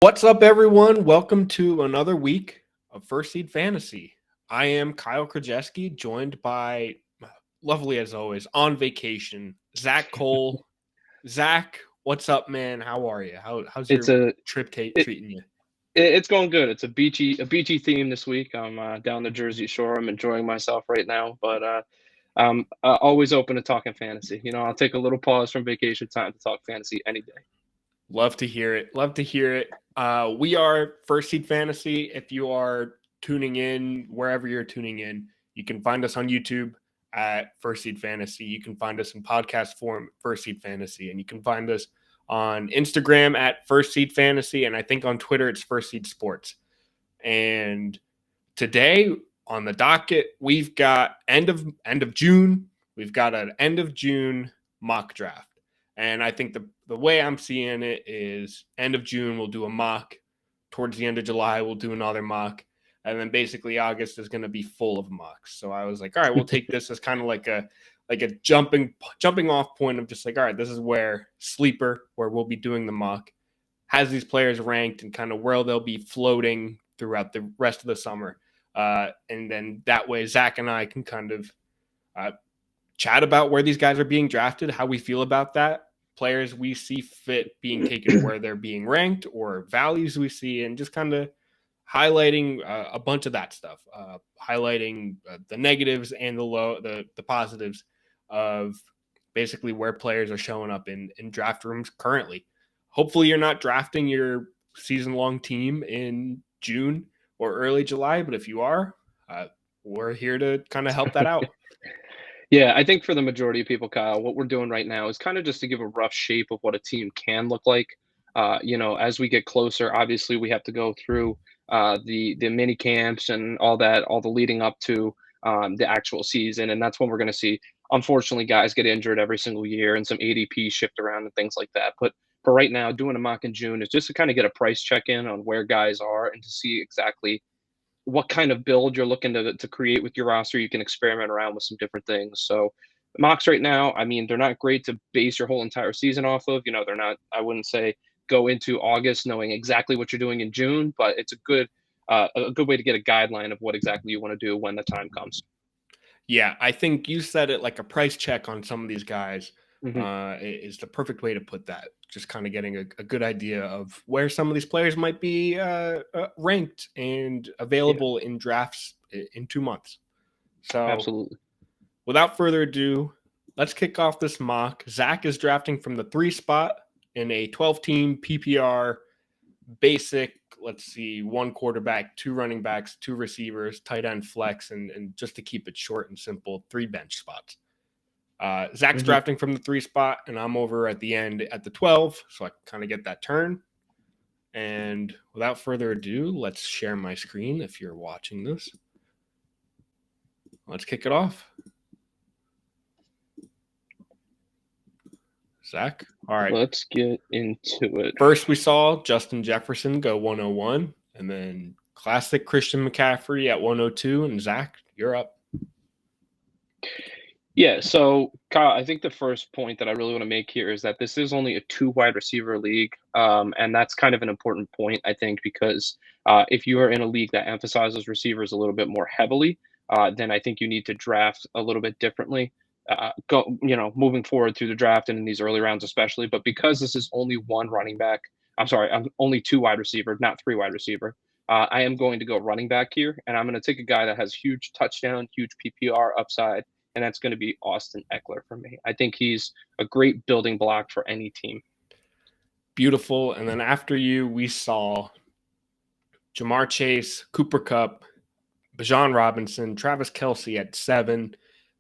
What's up, everyone? Welcome to another week of First Seed Fantasy. I am Kyle Krajewski, joined by, lovely as always, on vacation, Zach Cole. Zach, what's up, man? How are you? How's It's your a trip it, treating you? it's going good. It's a beachy theme this week. I'm down the Jersey Shore. I'm enjoying myself right now, but I'm always open to talking fantasy. I'll take a little pause from vacation time to talk fantasy any day. Love to hear it. Love to hear it. We are First Seed Fantasy. If you are tuning in, wherever you're tuning in, you can find us on YouTube at First Seed Fantasy. You can find us in podcast form, First Seed Fantasy, and you can find us on Instagram at First Seed Fantasy, and I think on Twitter it's First Seed Sports. And today on the docket, we've got end of June. We've got an end of June mock draft. And I think the way I'm seeing it is end of June, we'll do a mock. Towards the end of July, we'll do another mock. And then basically August is going to be full of mocks. So I was like, all right, we'll take this as kind of like a jumping off point of just like, all right, this is where Sleeper, where we'll be doing the mock, has these players ranked and kind of where they'll be floating throughout the rest of the summer. And then that way, Zach and I can kind of chat about where these guys are being drafted, how we feel about that, players we see fit being taken where they're being ranked, or values we see, and just kind of highlighting a bunch of that stuff, highlighting the negatives and the positives of basically where players are showing up in draft rooms currently. Hopefully, you're not drafting your season-long team in June or early July, but if you are, we're here to kind of help that out. Yeah, I think for the majority of people, Kyle, what we're doing right now is kind of just to give a rough shape of what a team can look like. As we get closer, obviously we have to go through the mini camps and all that, all the leading up to the actual season, and that's when we're going to see, unfortunately, guys get injured every single year and some ADP shift around and things like that. But for right now, doing a mock in June is just to kind of get a price check in on where guys are and to see exactly what kind of build you're looking to create with your roster. You can experiment around with some different things. So mocks right now, I mean, they're not great to base your whole entire season off of. They're not, I wouldn't say go into August knowing exactly what you're doing in June, but it's a good way to get a guideline of what exactly you want to do when the time comes. Yeah, I think you said it, like a price check on some of these guys Mm-hmm. is the perfect way to put that. Just kind of getting a good idea of where some of these players might be ranked and Yeah, available in drafts in 2 months. So absolutely. without further ado, let's kick off this mock. Zach is drafting from the 3 spot in a 12-team PPR basic. Let's see, 1 quarterback, 2 running backs, 2 receivers, tight end flex, and just to keep it short and simple, 3 bench spots. Zach's Mm-hmm. drafting from the 3 spot, and I'm over at the end at the 12, so I kind of get that turn. And without further ado, let's share my screen if you're watching this. Let's kick it off. Zach? All right. Let's get into it. First, we saw Justin Jefferson go 101, and then classic Christian McCaffrey at 102. And Zach, you're up. Yeah, so Kyle, I think the first point that I really want to make here is that this is only a 2 wide receiver league, and that's kind of an important point, I think, because if you are in a league that emphasizes receivers a little bit more heavily, then I think you need to draft a little bit differently. Moving forward through the draft and in these early rounds, especially. But because this is only one running back, I'm only 2 wide receiver, not 3 wide receiver. I am going to go running back here, and I'm going to take a guy that has huge touchdown, huge PPR upside, and that's going to be Austin Eckler for me. I think he's a great building block for any team. Beautiful. And then after you, we saw Jamar Chase, Cooper Kupp, Bijan Robinson, Travis Kelce at 7,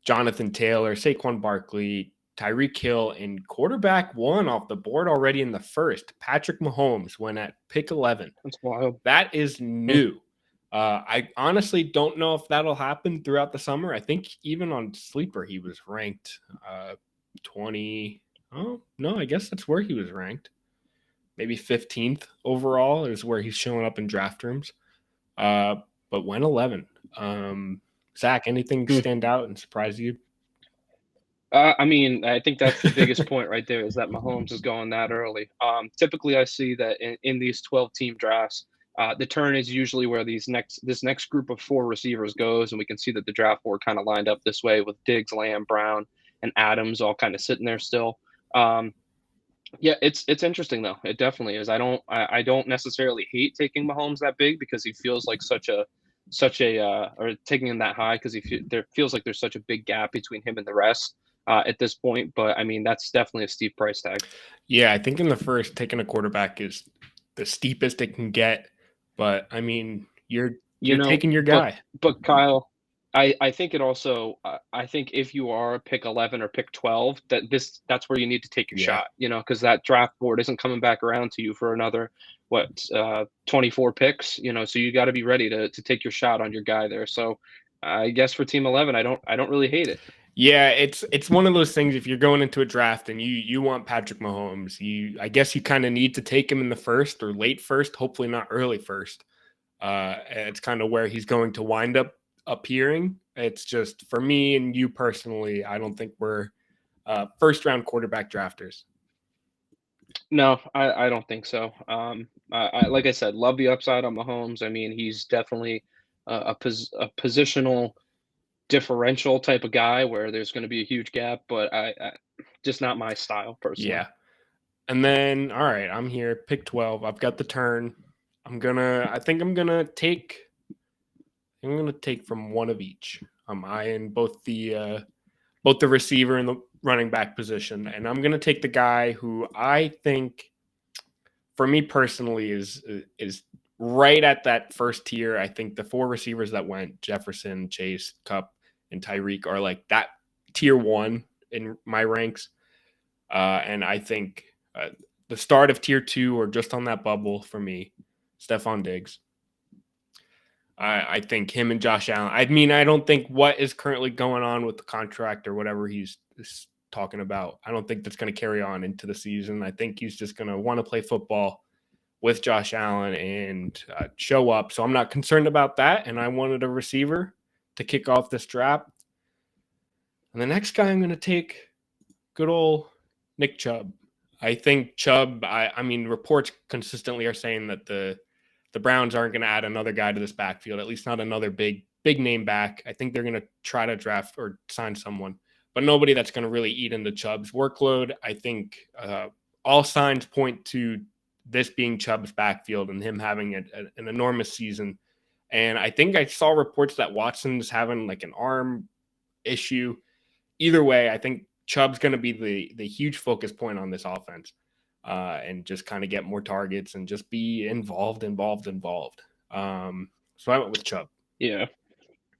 Jonathan Taylor, Saquon Barkley, Tyreek Hill, and quarterback 1 off the board already in the first. Patrick Mahomes went at pick 11. That's wild. That is new. I honestly don't know if that'll happen throughout the summer. I think even on Sleeper, he was ranked 20. Oh, no, I guess that's where he was ranked. Maybe 15th overall is where he's showing up in draft rooms. But went 11. Zach, anything stand out and surprise you? I mean, I think that's the biggest point right there is that Mahomes is going that early. Typically, I see that in these 12-team drafts, the turn is usually where this next group of four receivers goes, and we can see that the draft board kind of lined up this way with Diggs, Lamb, Brown, and Adams all kind of sitting there still. Um, yeah, it's interesting though. It definitely is. I don't necessarily hate taking Mahomes that big because he feels like such a or taking him that high because there feels like there's such a big gap between him and the rest at this point. But I mean, that's definitely a steep price tag. Yeah, I think in the first, taking a quarterback is the steepest it can get. But I mean, You you're know, taking your but guy. but Kyle, I think it also I think if you are pick 11 or pick 12, that's where you need to take your Yeah. shot, because that draft board isn't coming back around to you for another 24 picks, so you got to be ready to take your shot on your guy there. So I guess for team 11, I don't really hate it. Yeah, it's one of those things. If you're going into a draft and you want Patrick Mahomes, I guess you kind of need to take him in the first or late first, hopefully not early first. It's kind of where he's going to wind up appearing. It's just for me and you personally, I don't think we're first round quarterback drafters. No, I don't think so. Like I said, love the upside on Mahomes. I mean, he's definitely a positional differential type of guy where there's going to be a huge gap, but I just not my style personally. Yeah. And then, all right, I'm here, pick 12. I've got the turn. I think I'm gonna take from one of each. I'm eyeing both the receiver and the running back position, and I'm gonna take the guy who I think, for me personally, is right at that first tier. I think the four receivers that went, Jefferson, Chase, Cup, and Tyreek, are like that tier one in my ranks. And I think the start of tier two, or just on that bubble for me, Stephon Diggs. I think him and Josh Allen. I mean, I don't think what is currently going on with the contract or whatever is talking about, I don't think that's going to carry on into the season. I think he's just going to want to play football with Josh Allen and show up. So I'm not concerned about that. And I wanted a receiver to kick off this draft. And the next guy I'm going to take, good old Nick Chubb. I think Chubb, I mean, reports consistently are saying that the Browns aren't going to add another guy to this backfield, at least not another big name back. I think they're going to try to draft or sign someone, but nobody that's going to really eat into Chubb's workload. I think all signs point to this being Chubb's backfield and him having an enormous season. And I think I saw reports that Watson's having like an arm issue. Either way, I think Chubb's going to be the huge focus point on this offense, and just kind of get more targets and just be involved. So I went with Chubb. Yeah,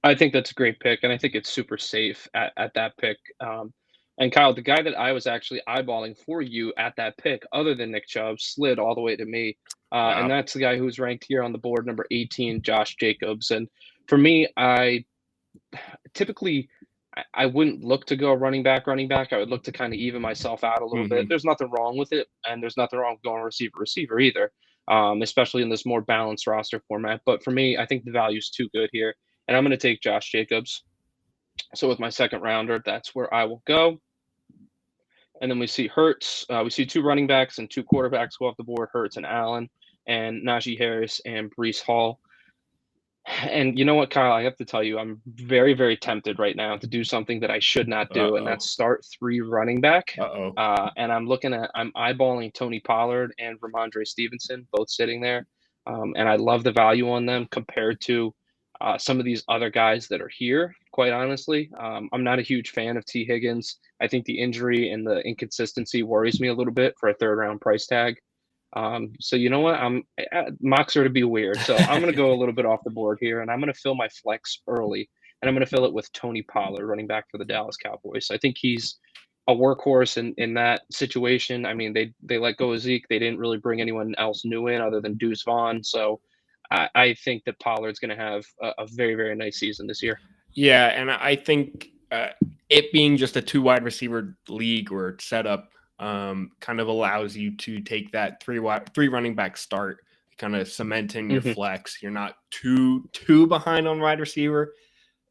I think that's a great pick, and I think it's super safe at that pick. And Kyle, the guy that I was actually eyeballing for you at that pick, other than Nick Chubb, slid all the way to me, and Wow. that's the guy who's ranked here on the board, number 18, Josh Jacobs. And for me, I typically I wouldn't look to go running back. I would look to kind of even myself out a little bit. Mm-hmm. There's nothing wrong with it, and there's nothing wrong with going receiver either, especially in this more balanced roster format. But for me, I think the value is too good here, and I'm going to take Josh Jacobs. So with my second rounder, that's where I will go. And then we see Hurts. We see two running backs and two quarterbacks go off the board, Hurts and Allen, and Najee Harris and Brees Hall. And you know what, Kyle? I have to tell you, I'm very, very tempted right now to do something that I should not do, and Uh-oh. that's start three running back. Uh-oh. And I'm eyeballing Tony Pollard and Ramondre Stevenson, both sitting there. And I love the value on them compared to some of these other guys that are here, quite honestly. I'm not a huge fan of T. Higgins. I think the injury and the inconsistency worries me a little bit for a third round price tag. So you know what? Mocks are to be weird. So I'm going to go a little bit off the board here, and I'm going to fill my flex early, and I'm going to fill it with Tony Pollard, running back for the Dallas Cowboys. I think he's a workhorse in that situation. I mean, they let go of Zeke. They didn't really bring anyone else new in other than Deuce Vaughn. So I think that Pollard's going to have a very, very nice season this year. Yeah, and I think it being just a two wide receiver league or setup kind of allows you to take that three running back start, kind of cement in your Mm-hmm. flex. You're not too behind on wide receiver.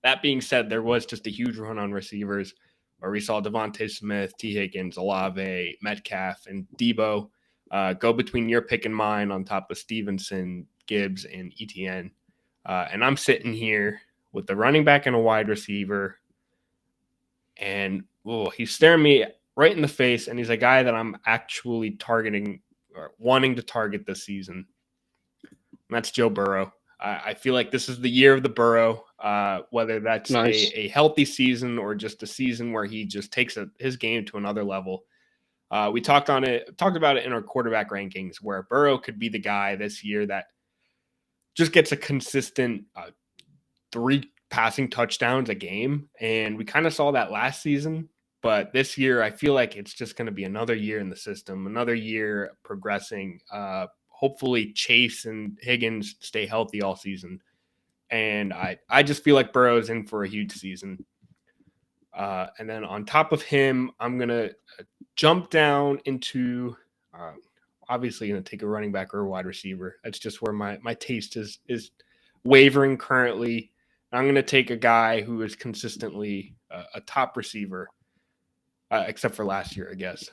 That being said, there was just a huge run on receivers where we saw Devontae Smith, T. Higgins, Olave, Metcalf, and Debo go between your pick and mine on top of Stevenson, Gibbs, and ETN. And I'm sitting here with the running back and a wide receiver, and he's staring me right in the face, and he's a guy that I'm actually targeting or wanting to target this season. And that's Joe Burrow. I feel like this is the year of the Burrow, whether that's Nice. a healthy season or just a season where he just takes his game to another level. We talked about it in our quarterback rankings, where Burrow could be the guy this year that just gets a consistent 3 passing touchdowns a game. And we kind of saw that last season. But this year, I feel like it's just going to be another year in the system, another year progressing. Hopefully Chase and Higgins stay healthy all season. And I just feel like Burrow's in for a huge season. And then on top of him, I'm going to jump down into obviously going to take a running back or a wide receiver. That's just where my taste is wavering currently. I'm going to take a guy who is consistently a top receiver, except for last year, I guess.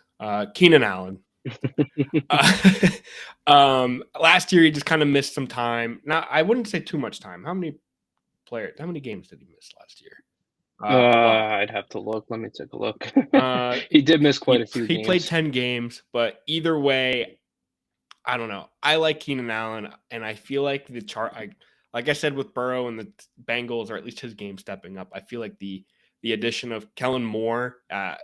Keenan Allen. Last year he just kind of missed some time. Now I wouldn't say too much time. How many games did he miss last year? I'd have to look. Let me take a look. He did miss quite a few games. He played 10 games, but either way, I don't know. I like Keenan Allen, and I feel like like I said with Burrow and the Bengals, or at least his game stepping up, I feel like the addition of Kellen Moore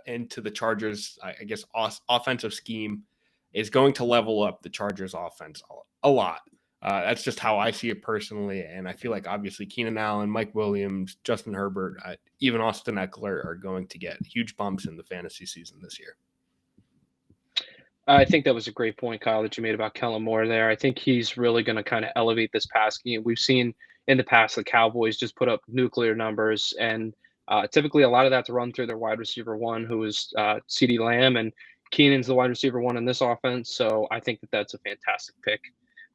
into the Chargers, I guess, offensive scheme is going to level up the Chargers offense a lot. That's just how I see it personally. And I feel like obviously Keenan Allen, Mike Williams, Justin Herbert, even Austin Eckler are going to get huge bumps in the fantasy season this year. I think that was a great point, Kyle, that you made about Kellen Moore there. I think he's really going to kind of elevate this pass game. We've seen in the past the Cowboys just put up nuclear numbers, and typically a lot of that's run through their wide receiver one, who is CeeDee Lamb, and Keenan's the wide receiver one in this offense. So I think that that's a fantastic pick.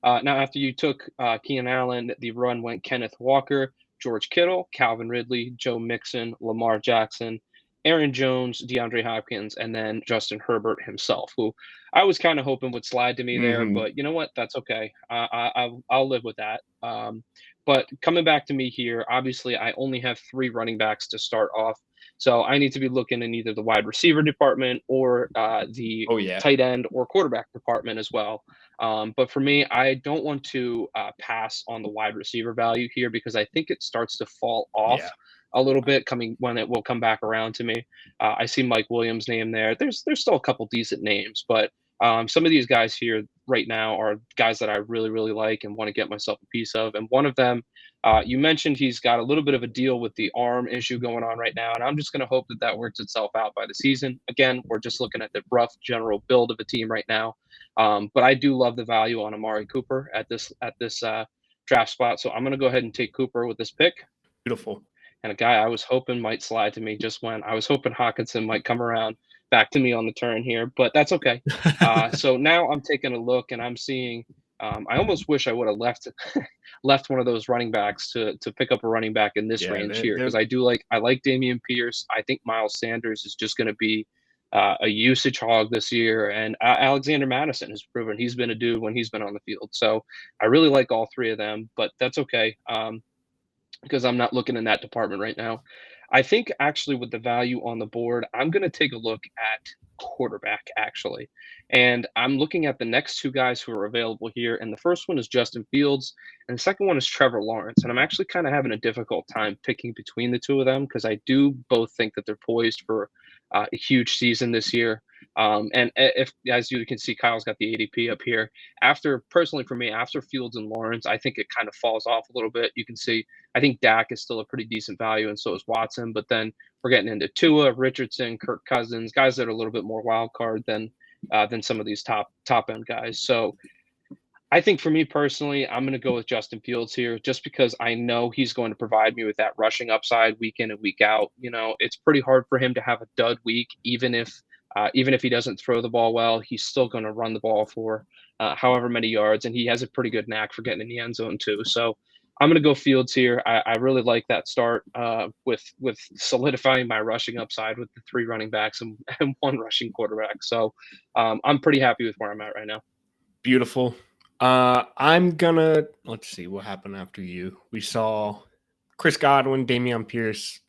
Now, after you took Keenan Allen, the run went Kenneth Walker, George Kittle, Calvin Ridley, Joe Mixon, Lamar Jackson, Aaron Jones, DeAndre Hopkins, and then Justin Herbert himself, who I was kind of hoping would slide to me there. But you know what? That's okay. I'll live with that. But coming back to me here, obviously, I only have 3 running backs to start off. So I need to be looking in either the wide receiver department or the tight end or quarterback department as well. But for me, I don't want to pass on the wide receiver value here, because I think it starts to fall off a little bit when it will come back around to me. I see Mike Williams' name there. There's still a couple decent names, but some of these guys here right now are guys that I really, really like and want to get myself a piece of. And one of them, you mentioned he's got a little bit of a deal with the arm issue going on right now, and I'm just going to hope that works itself out by the season. Again, we're just looking at the rough general build of a team right now. But I do love the value on Amari Cooper at this draft spot. So I'm going to go ahead and take Cooper with this pick. Beautiful. And a guy I was hoping might slide to me just when I was hoping Hawkinson might come around back to me on the turn here, but that's okay. So now I'm taking a look and I'm seeing, I almost wish I would have left one of those running backs to pick up a running back in this range here, because I like Dameon Pierce. I think Miles Sanders is just going to be a usage hog this year, and Alexander Madison has proven he's been a dude when he's been on the field. So I really like all 3 of them, but that's okay. Because I'm not looking in that department right now. I think actually with the value on the board, I'm going to take a look at quarterback actually. And I'm looking at the next 2 guys who are available here. And the first one is Justin Fields, and the second one is Trevor Lawrence. And I'm actually kind of having a difficult time picking between the 2 of them, because I do both think that they're poised for a huge season this year. And if, as you can see, Kyle's got the ADP up here. Personally for me, after Fields and Lawrence, I think it kind of falls off a little bit. You can see, I think Dak is still a pretty decent value, and so is Watson. But then we're getting into Tua, Richardson, Kirk Cousins, guys that are a little bit more wild card than some of these top end guys. So I think for me personally, I'm going to go with Justin Fields here, just because I know he's going to provide me with that rushing upside week in and week out. You know, it's pretty hard for him to have a dud week, even if he doesn't throw the ball well. He's still going to run the ball for however many yards, and he has a pretty good knack for getting in the end zone too. So I'm going to go Fields here. I really like that start with solidifying my rushing upside with the 3 running backs and 1 rushing quarterback. So I'm pretty happy with where I'm at right now. Beautiful. Let's see what happened after you. We saw Chris Godwin, Dameon Pierce,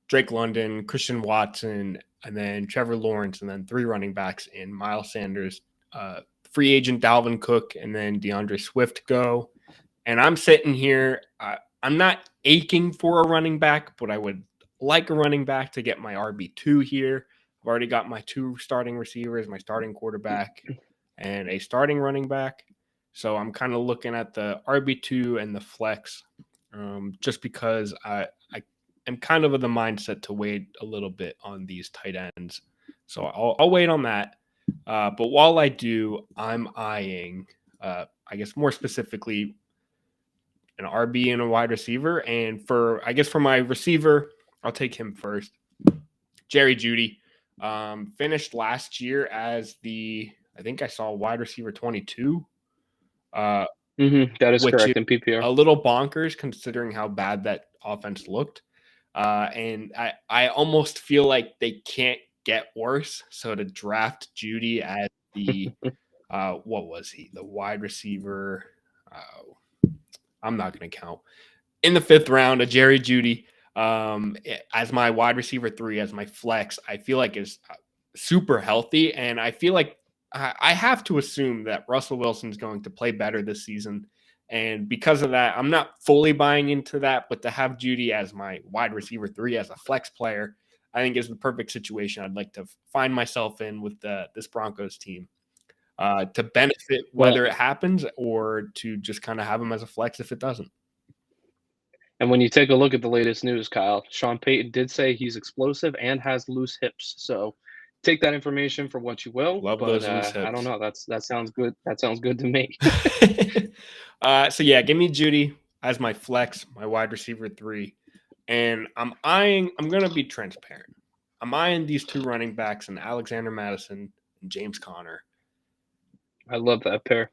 Drake London, Christian Watson, and then Trevor Lawrence, and then 3 running backs in Miles Sanders, free agent Dalvin Cook, and then DeAndre Swift go. And I'm sitting here. I'm not aching for a running back, but I would like a running back to get my RB2 here. I've already got my 2 starting receivers, my starting quarterback, and a starting running back. So I'm kind of looking at the RB2 and the flex, just because I am kind of the mindset to wait a little bit on these tight ends. So I'll wait on that. But while I do, I'm eyeing, I guess more specifically, an RB and a wide receiver. And for my receiver, I'll take him first. Jerry Jeudy finished last year as I think I saw wide receiver 22, That is which is correct in PPR. a little bonkers considering how bad that offense looked. And I almost feel like they can't get worse. So to draft Jeudy as the what was he? The wide receiver. I'm not going to count. In the 5th round, a Jerry Jeudy as my wide receiver 3, as my flex, I feel like is super healthy. And I feel like I have to assume that Russell Wilson's going to play better this season. And because of that, I'm not fully buying into that, but to have Jeudy as my wide receiver 3 as a flex player, I think is the perfect situation I'd like to find myself in with this Broncos team. To benefit Well, whether it happens or to just kind of have him as a flex if it doesn't. and when you take a look at the latest news, Kyle, Sean Payton did say he's explosive and has loose hips. So take that information for what you will. Love But those loose I don't hips. know. That sounds good. That sounds good to me. So yeah, give me Jeudy as my flex, my wide receiver 3. And I'm gonna be transparent. I'm eyeing these 2 running backs and Alexander Madison and James Conner. I love that pair.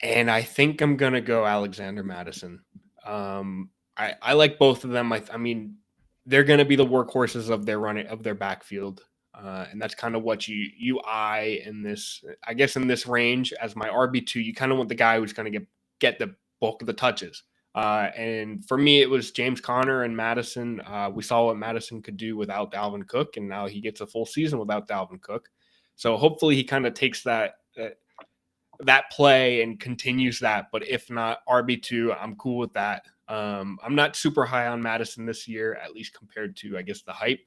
And I think I'm gonna go Alexander Madison. I like both of them. I mean, they're gonna be the workhorses of their backfield. And that's kind of what you eye in this, I guess, in this range as my RB2. You kind of want the guy who's going to get the bulk of the touches. And for me, it was James Conner and Madison. We saw what Madison could do without Dalvin Cook, and now he gets a full season without Dalvin Cook. So hopefully he kind of takes that play and continues that. But if not, RB2, I'm cool with that. I'm not super high on Madison this year, at least compared to, I guess, the hype.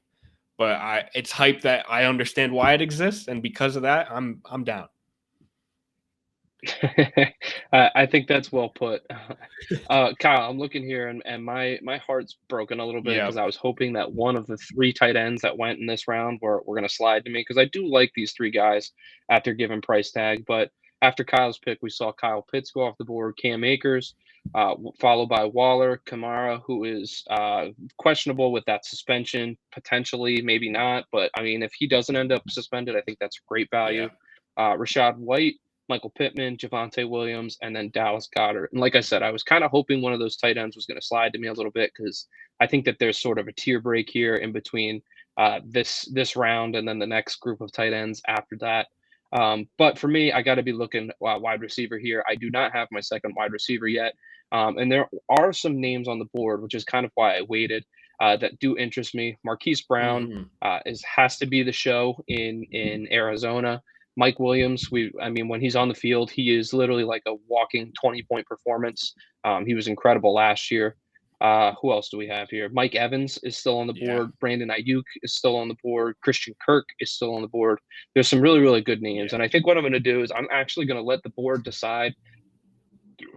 But it's hype that I understand why it exists, and because of that, I'm down. I think that's well put. Kyle, I'm looking here and my heart's broken a little bit Yeah, because I was hoping that one of the 3 tight ends that went in this round were going to slide to me because I do like these 3 guys at their given price tag. But after Kyle's pick, we saw Kyle Pitts go off the board, Cam Akers, followed by Waller, Kamara, who is questionable with that suspension, potentially, maybe not. But I mean, if he doesn't end up suspended, I think that's great yeah, value. Rashad White, Michael Pittman, Javonte Williams, and then Dallas Goedert. And like I said, I was kind of hoping one of those tight ends was going to slide to me a little bit because I think that there's sort of a tier break here in between this round and then the next group of tight ends after that. But for me, I got to be looking wide receiver here. I do not have my second wide receiver yet, and there are some names on the board, which is kind of why I waited. That do interest me. Marquise Brown mm-hmm. has to be the show in Arizona. Mike Williams, I mean, when he's on the field, he is literally like a walking 20-point performance. He was incredible last year. Who else do we have here? Mike Evans is still on the Yeah, board. Brandon Ayuk is still on the board. Christian Kirk is still on the board. There's some really, really good names. yeah. And I think what I'm going to do is I'm actually going to let the board decide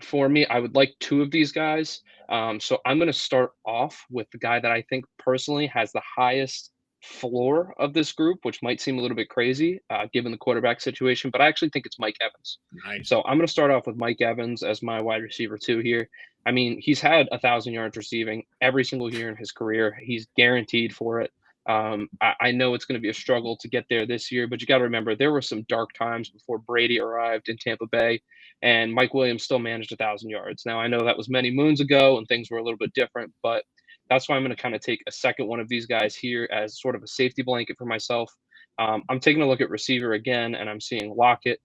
for me. I would like 2 of these guys. So I'm going to start off with the guy that I think personally has the highest floor of this group, which might seem a little bit crazy given the quarterback situation, but I actually think it's Mike Evans. Nice. So I'm going to start off with Mike Evans as my wide receiver 2 here. I mean, he's had 1,000 yards receiving every single year in his career. He's guaranteed for it. I know it's going to be a struggle to get there this year, but you got to remember there were some dark times before Brady arrived in Tampa Bay, and Mike Williams still managed 1,000 yards. Now I know that was many moons ago, and things were a little bit different, but that's why I'm going to kind of take a second one of these guys here as sort of a safety blanket for myself. I'm taking a look at receiver again, and I'm seeing Lockett.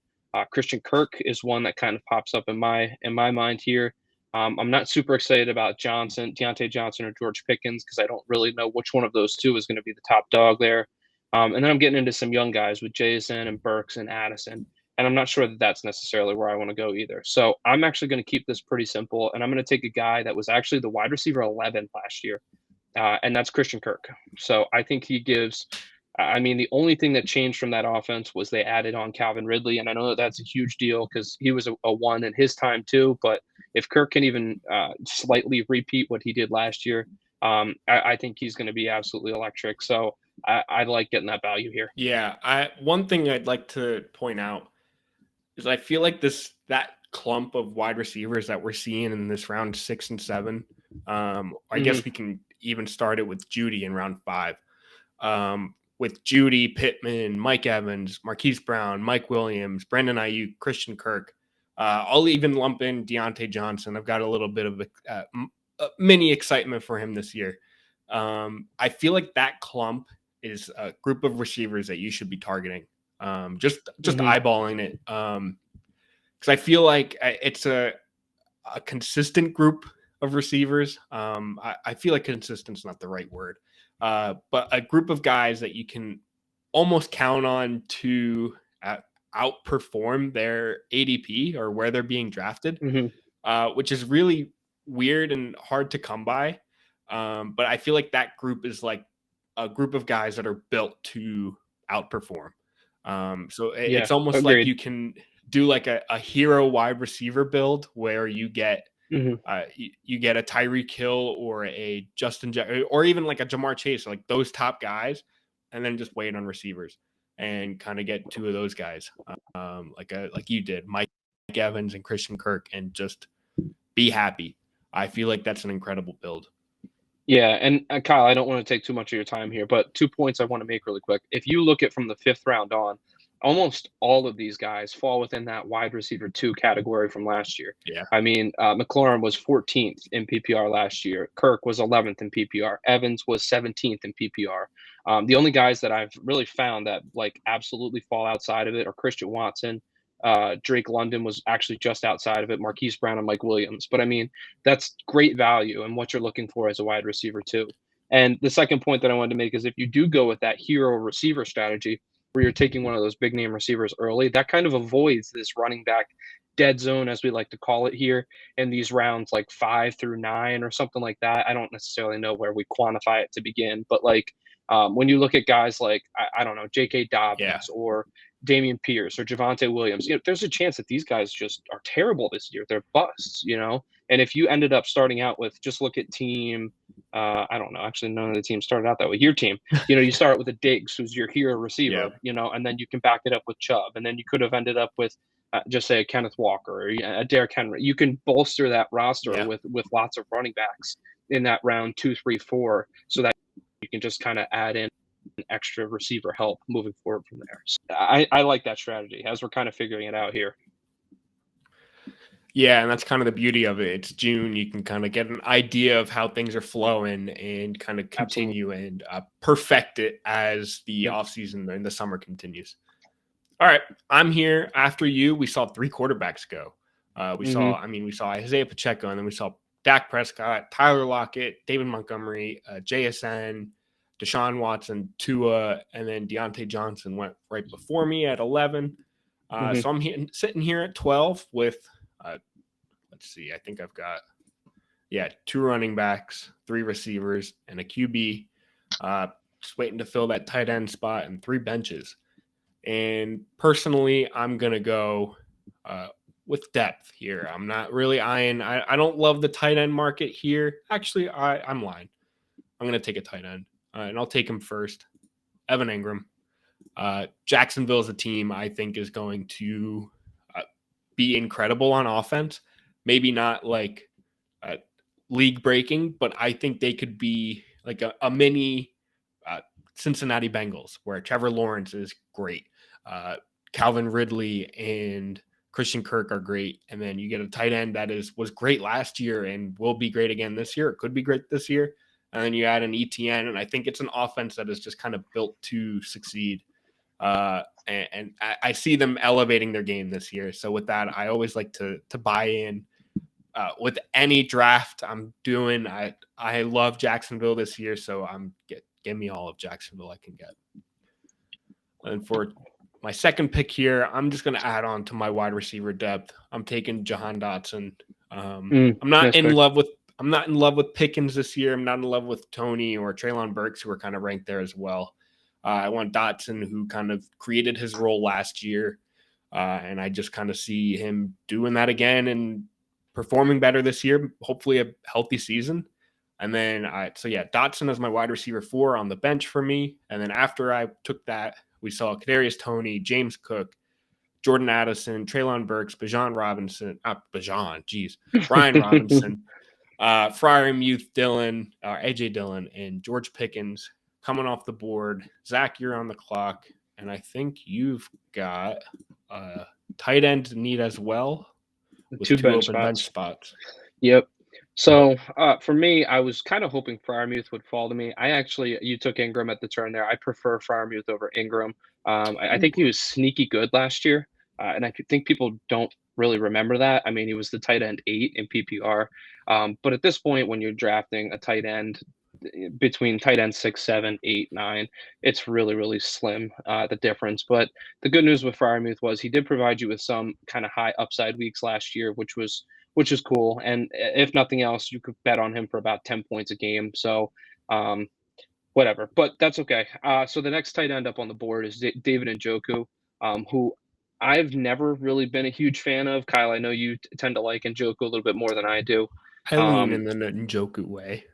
Christian Kirk is one that kind of pops up in my mind here. I'm not super excited about Deontay Johnson, or George Pickens because I don't really know which one of those two is going to be the top dog there. And then I'm getting into some young guys with Jason and Burks and Addison, and I'm not sure that that's necessarily where I want to go either. So I'm actually going to keep this pretty simple, and I'm going to take a guy that was actually the wide receiver 11 last year, and that's Christian Kirk. So I think he gives. I mean, the only thing that changed from that offense was they added on Calvin Ridley, and I know that that's a huge deal because he was a one in his time too. But if Kirk can even slightly repeat what he did last year, I think he's going to be absolutely electric. So I like getting that value here. Yeah, one thing I'd like to point out is I feel like that clump of wide receivers that we're seeing in this round 6 and 7. I guess we can even start it with Judy in round 5. With Judy, Pittman, Mike Evans, Marquise Brown, Mike Williams, Brandon Ayuk, Christian Kirk. I'll even lump in Deontay Johnson. I've got a little bit of a mini excitement for him this year. I feel like that clump is a group of receivers that you should be targeting. Just eyeballing it. Because I feel like it's a consistent group of receivers. I feel like consistent's not the right word. But a group of guys that you can almost count on to outperform their ADP or where they're being drafted, which is really weird and hard to come by. But I feel like that group is like a group of guys that are built to outperform. So it's almost agreed. like you can do like a hero wide receiver build where you get you get a Tyreek Hill or a or even like a Jamar Chase, like those top guys, and then just wait on receivers and kind of get two of those guys, like you did, Mike Evans and Christian Kirk, and just be happy. I feel like that's an incredible build. Yeah, and Kyle, I don't want to take too much of your time here, but 2 points I want to make really quick. If you look at from the 5th round on, almost all of these guys fall within that wide receiver 2 category from last year. Yeah. I mean, McLaurin was 14th in PPR last year. Kirk was 11th in PPR. Evans was 17th in PPR. The only guys that I've really found that like absolutely fall outside of it are Christian Watson. Drake London was actually just outside of it, Marquise Brown and Mike Williams. But I mean, that's great value and what you're looking for as a wide receiver too. And the second point that I wanted to make is if you do go with that hero receiver strategy where you're taking one of those big name receivers early, that kind of avoids this running back dead zone, as we like to call it here, in these rounds like 5 through 9 or something like that. I don't necessarily know where we quantify it to begin, but like when you look at guys like, I don't know, J.K. Dobbins or Damian Pierce or Javonte Williams, there's a chance that these guys just are terrible this year. They're busts, And if you ended up starting out with, just look at team, I don't know, actually none of the teams started out that way. Your team, you start with a Diggs, who's your hero receiver, and then you can back it up with Chubb. And then you could have ended up with just say a Kenneth Walker or a Derrick Henry. You can bolster that roster with lots of running backs in that round 2, 3, 4, so that you can just kind of add in extra receiver help moving forward from there. So I like that strategy as we're kind of figuring it out here. Yeah, and that's kind of the beauty of it. It's June. You can kind of get an idea of how things are flowing and kind of continue and perfect it as the offseason and the summer continues. All right, I'm here after you. We saw 3 quarterbacks go. We saw Isaiah Pacheco, and then we saw Dak Prescott, Tyler Lockett, David Montgomery, JSN, Deshaun Watson, Tua, and then Deontay Johnson went right before me at 11. So I'm sitting here at 12 with, let's see, I think I've got, 2 running backs, 3 receivers, and a QB. Just waiting to fill that tight end spot and 3 benches. And personally, I'm going to go with depth here. I'm not really eyeing. I don't love the tight end market here. Actually, I'm lying. I'm going to take a tight end, and I'll take him first. Evan Ingram. Jacksonville is a team I think is going to be incredible on offense. Maybe not like league breaking, but I think they could be like a mini Cincinnati Bengals, where Trevor Lawrence is great. Calvin Ridley and Christian Kirk are great. And then you get a tight end that was great last year and will be great again this year. It could be great this year. And then you add an ETN, and I think it's an offense that is just kind of built to succeed. And I see them elevating their game this year. So with that, I always like to buy in. With any draft I'm doing, I love Jacksonville this year, so give me all of Jacksonville I can get. And for my second pick here, I'm just going to add on to my wide receiver depth. I'm taking Jahan Dotson. I'm not in love with Pickens this year. I'm not in love with Tony or Treylon Burks, who are kind of ranked there as well. I want Dotson, who kind of created his role last year, and I just kind of see him doing that again and performing better this year. Hopefully, a healthy season. And then, Dotson is my wide receiver 4 on the bench for me. And then after I took that, we saw Kadarius Toney, James Cook, Jordan Addison, Treylon Burks, Brian Robinson, Freiermuth Dillon, AJ Dillon, and George Pickens coming off the board. Zach, you're on the clock, and I think you've got a tight end need as well, with two open bench spots. Yep. So for me, I was kind of hoping Freiermuth would fall to me. You took Ingram at the turn there. I prefer Freiermuth over Ingram. I think he was sneaky good last year, and I think people don't really remember that. I mean, he was the tight end 8 in PPR. But at this point, when you're drafting a tight end between tight end 6, 7, 8, 9, it's really, really slim, the difference. But the good news with Freiermuth was he did provide you with some kind of high upside weeks last year, which is cool. And if nothing else, you could bet on him for about 10 points a game. So whatever, but that's okay. So the next tight end up on the board is David Njoku, who I've never really been a huge fan of. Kyle, I know you tend to like Njoku a little bit more than I do. I lean in the Njoku way.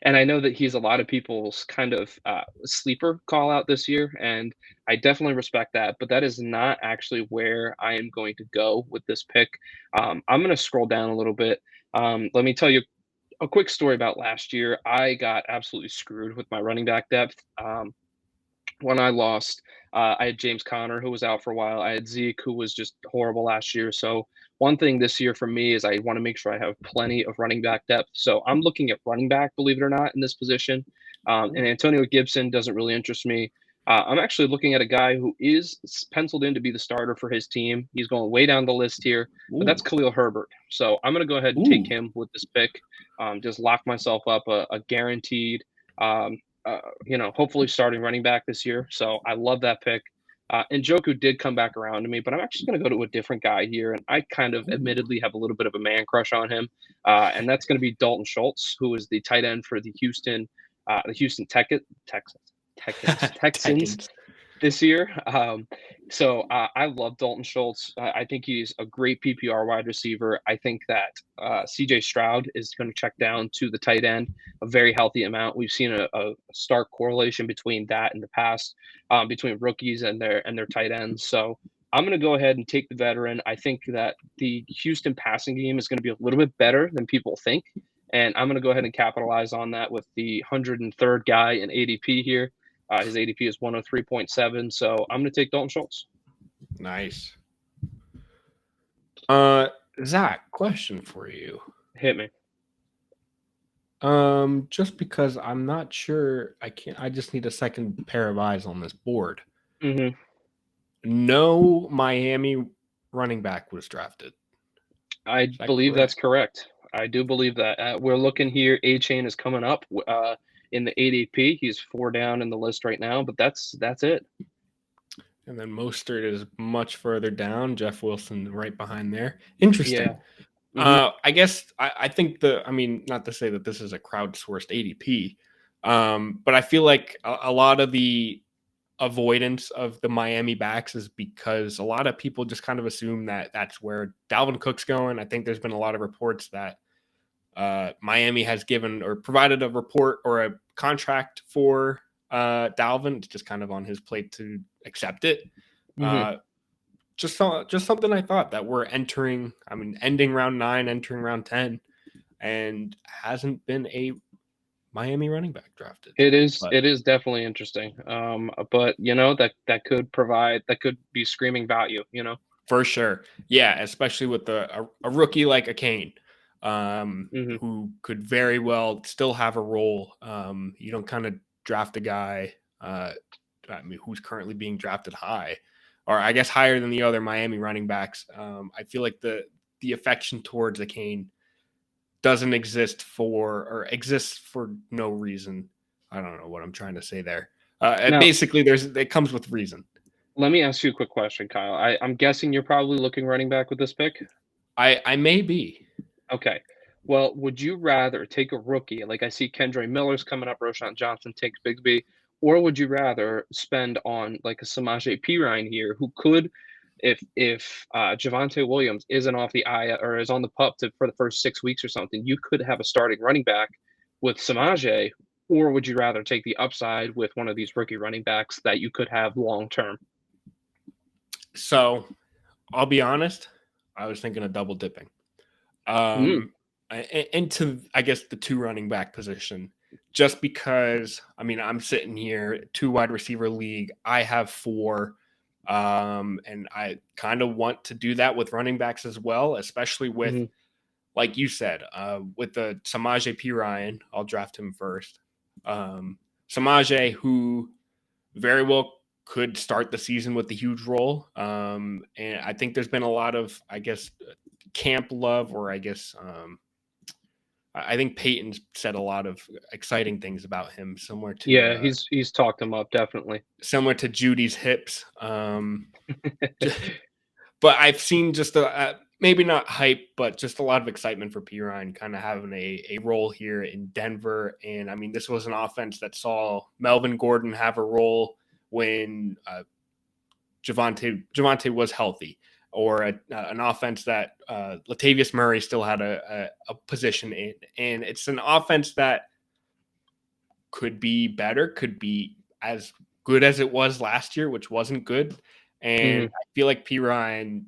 And I know that he's a lot of people's kind of sleeper call out this year, and I definitely respect that, but that is not actually where I am going to go with this pick. I'm going to scroll down a little bit. Let me tell you a quick story about last year. I got absolutely screwed with my running back depth. When I lost, I had James Conner, who was out for a while. I had Zeke, who was just horrible last year. So one thing this year for me is I want to make sure I have plenty of running back depth. So I'm looking at running back, believe it or not, in this position. And Antonio Gibson doesn't really interest me. I'm actually looking at a guy who is penciled in to be the starter for his team. He's going way down the list here, but that's Khalil Herbert. So I'm going to go ahead and take him with this pick. Just lock myself up a guaranteed hopefully starting running back this year. So I love that pick. Njoku did come back around to me, but I'm actually going to go to a different guy here. And I kind of admittedly have a little bit of a man crush on him. And that's going to be Dalton Schultz, who is the tight end for the Houston Texans this year. I love Dalton Schultz. I think he's a great PPR wide receiver. I think that CJ Stroud is going to check down to the tight end a very healthy amount. We've seen a stark correlation between that in the past, between rookies and their tight ends. So I'm going to go ahead and take the veteran. I think that the Houston passing game is going to be a little bit better than people think. And I'm going to go ahead and capitalize on that with the 103rd guy in ADP here. His ADP is 103.7, so I'm going to take Dalton Schultz. Nice. Zach, question for you. Hit me. Just because I'm not sure, I just need a second pair of eyes on this board. Mm-hmm. No Miami running back was drafted. I believe that's correct. I do believe that. We're looking here. A-Chain is coming up in the ADP. He's 4 down in the list right now, but that's it. And then Mostert is much further down. Jeff Wilson right behind there. Interesting. Yeah. Mm-hmm. I guess I think not to say that this is a crowdsourced ADP, but I feel like a lot of the avoidance of the Miami backs is because a lot of people just kind of assume that that's where Dalvin Cook's going. I think there's been a lot of reports that Miami has given or provided a report or a contract for Dalvin. It's just kind of on his plate to accept it. Mm-hmm. Just something I thought that we're ending round 9, entering round 10, and hasn't been a Miami running back drafted. It is But it is definitely interesting. But that could be screaming value. for sure, yeah, especially with a rookie like a Kane, Hmm. who could very well still have a role. You don't kind of draft a guy, I mean, who's currently being drafted high, or I guess higher than the other Miami running backs. I feel like the affection towards a Kane doesn't exist for or exists for no reason. I don't know what I'm trying to say there. Now, Basically, it comes with reason. let me ask you a quick question, Kyle. I'm guessing you're probably looking running back with this pick. I may be. Okay. Well, would you rather take a rookie, like I see Kendra Miller's coming up, Roshan Johnson takes Bigsby, or would you rather spend on like a Samaje Perine here, who could, if Javonte Williams isn't off the eye or is on the pup for the first 6 weeks or something, you could have a starting running back with Samaje, or would you rather take the upside with one of these rookie running backs that you could have long term? So I'll be honest. I was thinking of double dipping. Mm, Into I guess the two running back position, just because I mean I'm sitting here 2 wide receiver league. I have 4, and I kind of want to do that with running backs as well, especially with hmm like you said, with the Samaje P Ryan. I'll draft him first. Samaje, who very well could start the season with a huge role. And I think there's been a lot of, I guess, camp love, or I guess, I think Peyton's said a lot of exciting things about him, Yeah, he's talked him up definitely. similar to Judy's hips. But I've seen just maybe not hype, but just a lot of excitement for P Ryan kind of having a role here in Denver. And I mean, this was an offense that saw Melvin Gordon have a role when Javonte was healthy, or an offense that Latavius Murray still had a position in. And it's an offense that could be better, could be as good as it was last year, which wasn't good. And Hmm. I feel like P Ryan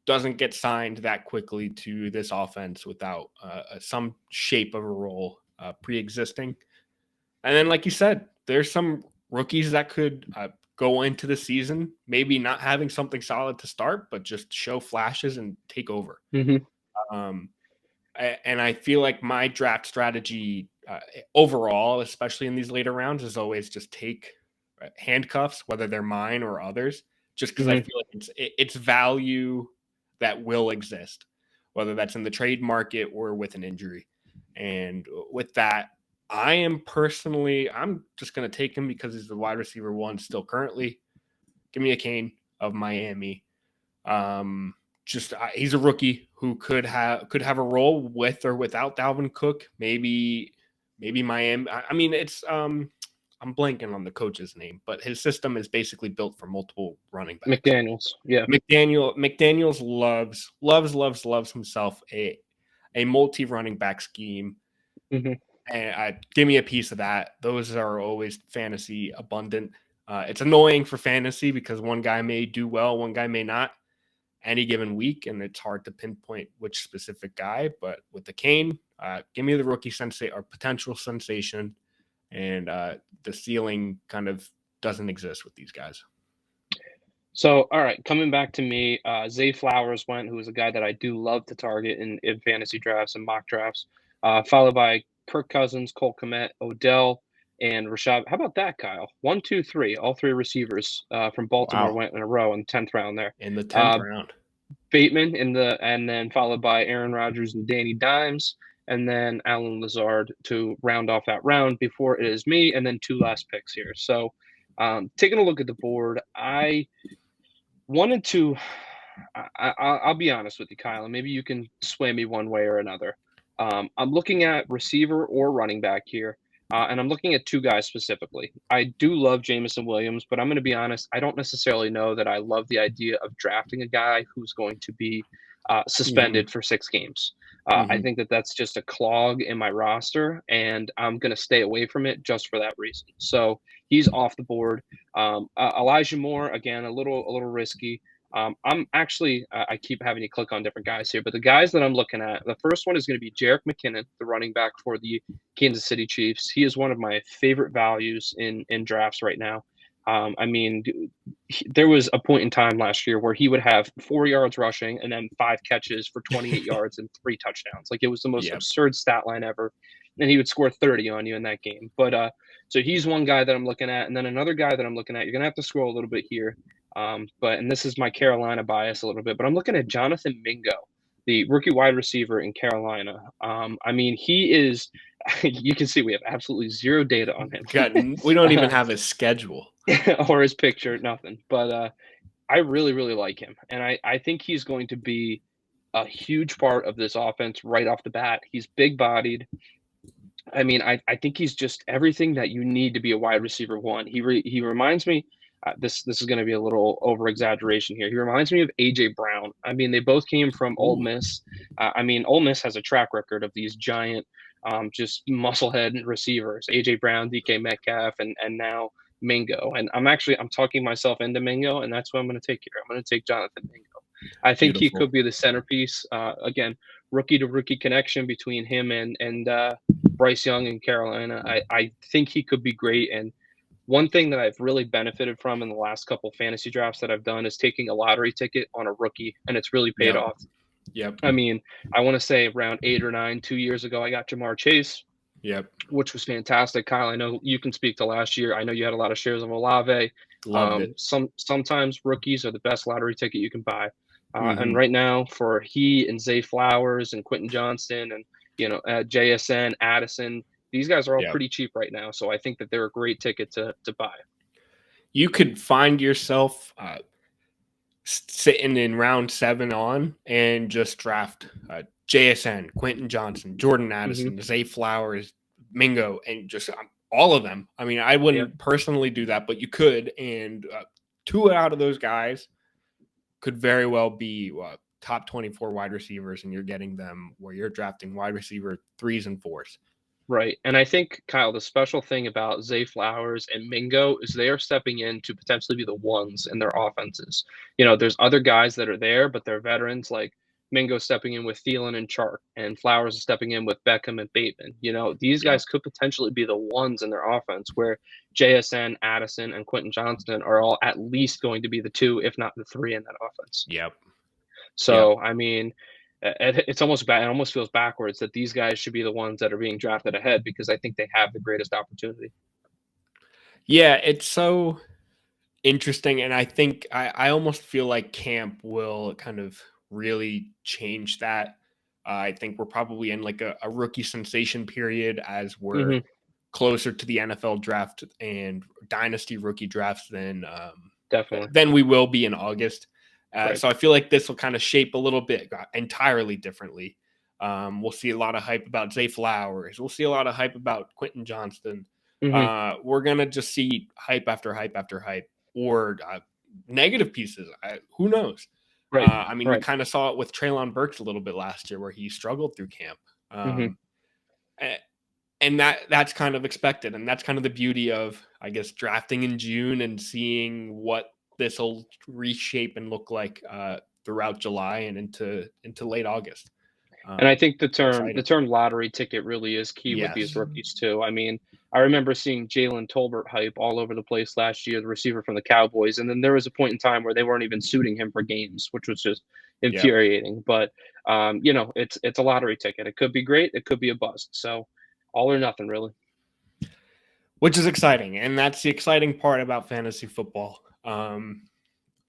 doesn't get signed that quickly to this offense without some shape of a role pre-existing. And then, like you said, there's some rookies that could go into the season, maybe not having something solid to start, but just show flashes and take over. Hmm. Um, and I feel like my draft strategy overall, especially in these later rounds, is always just take handcuffs, whether they're mine or others, just because I Hmm. feel like it's value that will exist, whether that's in the trade market or with an injury. And with that, I'm just going to take him because he's the wide receiver 1 still currently. Give me a Kane of Miami. Um, just he's a rookie who could have a role with or without Dalvin Cook. Maybe Miami. I mean, it's I'm blanking on the coach's name, but his system is basically built for multiple running backs. McDaniels, yeah. McDaniels loves himself a multi running back scheme, Hmm. and give me a piece of that. Those are always fantasy abundant. It's annoying for fantasy because one guy may do well, one guy may not any given week, and it's hard to pinpoint which specific guy. But with the Kane, give me the rookie sensation or potential sensation, and the ceiling kind of doesn't exist with these guys. So, all right, coming back to me, Zay Flowers went, who is a guy that I do love to target in fantasy drafts and mock drafts, followed by Kirk Cousins, Cole Kmet, Odell, and Rashad. How about that, Kyle? 1, 2, 3. All 3 receivers from Baltimore Wow, went in a row in the 10th round there. in the 10th Uh, round. Bateman and then followed by Aaron Rodgers and Danny Dimes, and then Alan Lazard to round off that round before it is me, and then 2 last picks here. So, taking a look at the board, I wanted to. I'll be honest with you, Kyle, and maybe you can sway me one way or another. I'm looking at receiver or running back here, and I'm looking at 2 guys specifically. I do love Jamison Williams, but I'm going to be honest, I don't necessarily know that I love the idea of drafting a guy who's going to be Mm-hmm. suspended for 6 games. I Mm-hmm. think that that's just a clog in my roster, and I'm going to stay away from it just for that reason. So he's off the board. Elijah Moore, again, a little risky. I'm actually, I keep having to click on different guys here, but the guys that I'm looking at, the first one is going to be Jerick McKinnon, the running back for the Kansas City Chiefs. He is one of my favorite values in drafts right now. I mean, there was a point in time last year where he would have 4 yards rushing and then 5 catches for 28 yards and 3 touchdowns. Like, it was the most Yep. absurd stat line ever. And he would score 30 on you in that game. But so he's one guy that I'm looking at. And then another guy that I'm looking at, you're going to have to scroll a little bit here. And this is my Carolina bias a little bit, but I'm looking at Jonathan Mingo, the rookie wide receiver in Carolina. I mean, he is, you can see we have absolutely zero data on him. God, we don't even have his schedule. Or his picture, nothing. But I really, really like him. And I think he's going to be a huge part of this offense right off the bat. He's big bodied. I mean, I think he's just everything that you need to be a wide receiver one. He reminds me, this is going to be a little over exaggeration here. He reminds me of AJ Brown. I mean, they both came from Ole Miss. I mean, Ole Miss has a track record of these giant, just musclehead receivers. AJ Brown, DK Metcalf, and now Mingo. And I'm talking myself into Mingo, and that's what I'm going to take here. I'm going to take Jonathan Mingo. I think he could be the centerpiece. Again, rookie to rookie connection between him and Bryce Young in Carolina. I think he could be great. And one thing that I've really benefited from in the last couple fantasy drafts that I've done is taking a lottery ticket on a rookie, and it's really paid off. Yep. I mean, I want to say around 8 or 9, 2 years ago, I got Jamar Chase. Yep. Which was fantastic. Kyle, I know you can speak to last year. I know you had a lot of shares of Olave. Loved it. Sometimes rookies are the best lottery ticket you can buy. And right now, for he and Zay Flowers and Quentin Johnston and JSN, Addison, these guys are all pretty cheap right now. So I think that they're a great ticket to buy. You could find yourself sitting in round 7 on and just draft JSN, Quentin Johnson, Jordan Addison, Zay Flowers, Mingo, and just all of them. I mean, I wouldn't personally do that, but you could. And 2 out of those guys could very well be top 24 wide receivers, and you're getting them where you're drafting wide receiver 3s and 4s. Right. And I think, Kyle, the special thing about Zay Flowers and Mingo is they are stepping in to potentially be the ones in their offenses. There's other guys that are there, but they're veterans, like Mingo stepping in with Thielen and Chark, and Flowers is stepping in with Beckham and Bateman. These guys could potentially be the ones in their offense where JSN, Addison, and Quentin Johnston are all at least going to be the 2, if not the 3 in that offense. Yep. So, I mean, it's almost bad. It almost feels backwards that these guys should be the ones that are being drafted ahead because I think they have the greatest opportunity. Yeah, it's so interesting. And I think I almost feel like camp will kind of really change that. I think we're probably in like a rookie sensation period as we're closer to the NFL draft and dynasty rookie drafts than we will be in August. So I feel like this will kind of shape a little bit entirely differently. We'll see a lot of hype about Zay Flowers. We'll see a lot of hype about Quentin Johnston. We're going to just see hype after hype after hype, or negative pieces. Who knows? I mean, we kind of saw it with Treylon Burks a little bit last year where he struggled through camp. And that's kind of expected. And that's kind of the beauty of, I guess, drafting in June and seeing what this will reshape and look like throughout July and into late August. And I think the term lottery ticket really is key with these rookies too. I mean, I remember seeing Jalen Tolbert hype all over the place last year, the receiver from the Cowboys. And then there was a point in time where they weren't even suiting him for games, which was just infuriating. But, it's a lottery ticket. It could be great. It could be a bust. So all or nothing, really. Which is exciting. And that's the exciting part about fantasy football.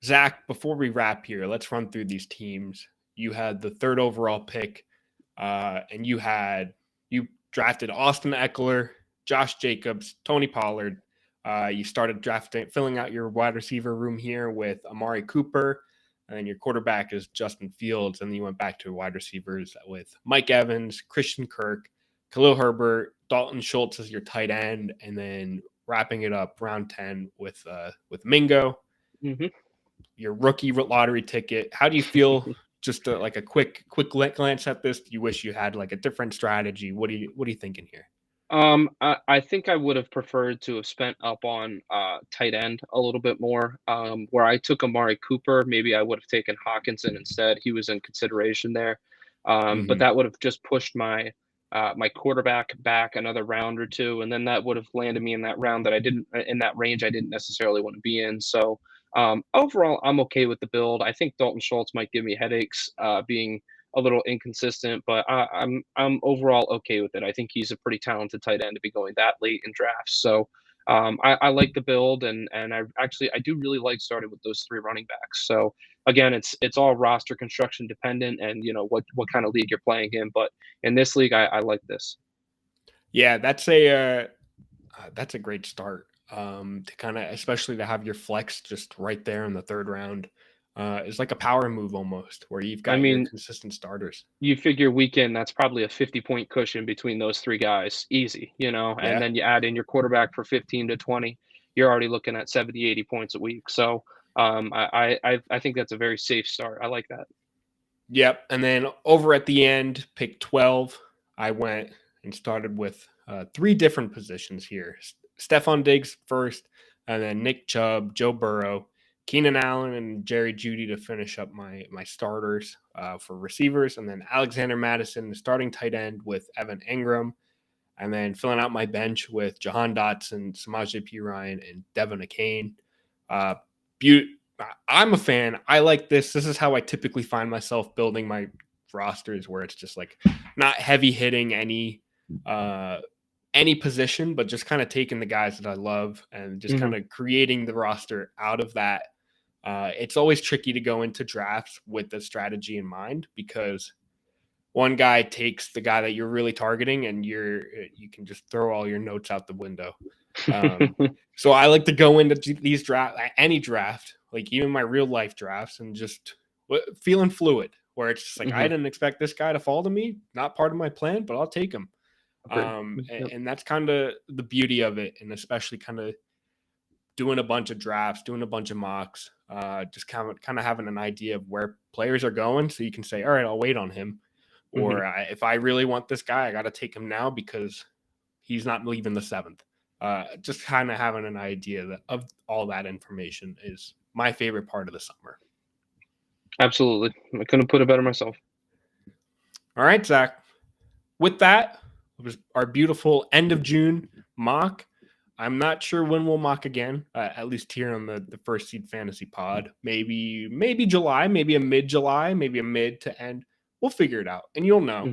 Zach, before we wrap here, let's run through these teams. You had the 3rd overall pick, and you drafted Austin Eckler, Josh Jacobs, Tony Pollard. You started filling out your wide receiver room here with Amari Cooper, and then your quarterback is Justin Fields, and then you went back to wide receivers with Mike Evans, Christian Kirk, Khalil Herbert, Dalton Schultz as your tight end, and then wrapping it up round 10 with Mingo, your rookie lottery ticket. How do you feel? Just like a quick glance at this. Do you wish you had like a different strategy? What are you thinking here? I think I would have preferred to have spent up on tight end a little bit more. Where I took Amari Cooper, maybe I would have taken Hawkinson instead. He was in consideration there, but Hmm. that would have just pushed my quarterback back another round or two, and then that would have landed me in that round that I didn't in that range I didn't necessarily want to be in. So overall, I'm okay with the build. I think Dalton Schultz might give me headaches, being a little inconsistent, but I'm overall okay with it. I think he's a pretty talented tight end to be going that late in drafts. So I like the build, and I do really like starting with those three running backs. So again, it's all roster construction dependent, and what kind of league you're playing in. But in this league, I like this. Yeah, that's a great start. To kind of, especially to have your flex just right there in the third round, is like a power move almost, where you've I got your mean, consistent starters. you figure weekend, that's probably a 50-point cushion between those three guys, easy, and Yeah. then you add in your quarterback for 15 to 20, you're already looking at 70, 80 points a week. So I think that's a very safe start. I like that. Yep. And then over at the end, pick 12, I went and started with three different positions here. Stephon Diggs first, and then Nick Chubb, Joe Burrow, Keenan Allen, and Jerry Judy to finish up my starters for receivers. And then Alexander Madison, the starting tight end with Evan Ingram. And then filling out my bench with Jahan Dotson, Samaje P. Ryan, and Devin Akane. Uh, I'm a fan. I like this. This is how I typically find myself building my rosters, where it's just like not heavy hitting any position, but just kind of taking the guys that I love and just Hmm. kind of creating the roster out of that. It's always tricky to go into drafts with the strategy in mind because one guy takes the guy that you're really targeting, and you can just throw all your notes out the window. Um, so I like to go into these any draft, like even my real life drafts, and just feeling fluid, where it's just like I Hmm. didn't expect this guy to fall to me, not part of my plan, but I'll take him. Agreed. Yep. And that's kind of the beauty of it, and especially kind of doing a bunch of drafts, doing a bunch of mocks, just kind of having an idea of where players are going, so you can say, all right, I'll wait on him, Hmm. or if I really want this guy, I got to take him now because he's not leaving the seventh. Just kind of having an idea of all that information is my favorite part of the summer. Absolutely. I couldn't put it better myself. All right, Zach. With that, it was our beautiful end of June mock. I'm not sure when we'll mock again, at least here on the First Seed Fantasy Pod. Maybe July, maybe a mid July, maybe a mid to end. We'll figure it out, and you'll know.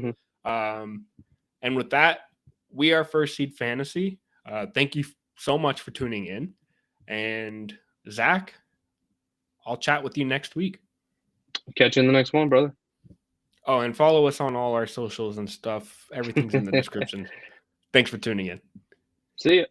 Hmm. Um, and with that, we are First Seed Fantasy. Thank you so much for tuning in. And Zach, I'll chat with you next week. Catch you in the next one, brother. Oh, and follow us on all our socials and stuff. Everything's in the description. Thanks for tuning in. See ya.